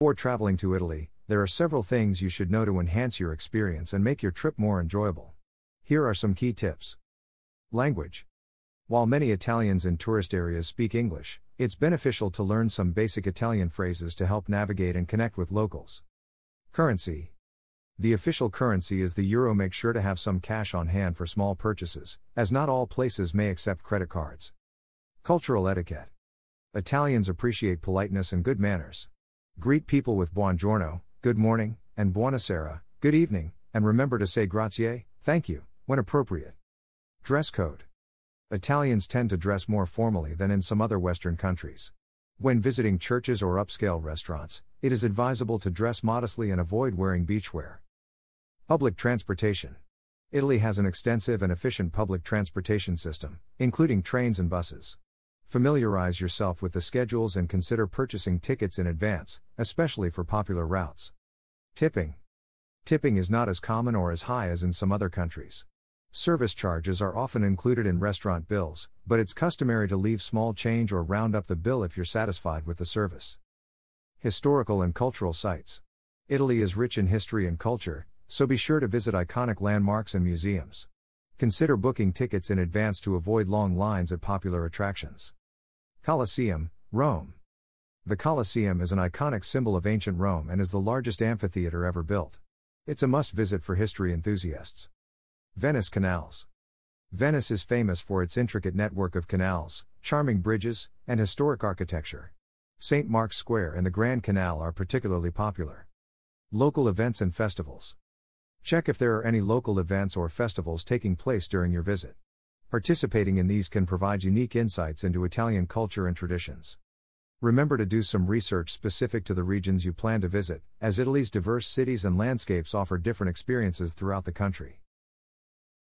Before traveling to Italy, there are several things you should know to enhance your experience and make your trip more enjoyable. Here are some key tips. Language. While many Italians in tourist areas speak English, it's beneficial to learn some basic Italian phrases to help navigate and connect with locals. Currency. The official currency is the euro. Make sure to have some cash on hand for small purchases, as not all places may accept credit cards. Cultural etiquette. Italians appreciate politeness and good manners. Greet people with buongiorno, good morning, and buonasera, good evening, and remember to say grazie, thank you, when appropriate. Dress code. Italians tend to dress more formally than in some other Western countries. When visiting churches or upscale restaurants, it is advisable to dress modestly and avoid wearing beachwear. Public transportation. Italy has an extensive and efficient public transportation system, including trains and buses. Familiarize yourself with the schedules and consider purchasing tickets in advance, especially for popular routes. Tipping. Tipping is not as common or as high as in some other countries. Service charges are often included in restaurant bills, but it's customary to leave small change or round up the bill if you're satisfied with the service. Historical and cultural sites. Italy is rich in history and culture, so be sure to visit iconic landmarks and museums. Consider booking tickets in advance to avoid long lines at popular attractions. Colosseum, Rome. The Colosseum is an iconic symbol of ancient Rome and is the largest amphitheater ever built. It's a must-visit for history enthusiasts. Venice Canals. Venice is famous for its intricate network of canals, charming bridges, and historic architecture. St. Mark's Square and the Grand Canal are particularly popular. Local events and festivals. Check if there are any local events or festivals taking place during your visit. Participating in these can provide unique insights into Italian culture and traditions. Remember to do some research specific to the regions you plan to visit, as Italy's diverse cities and landscapes offer different experiences throughout the country.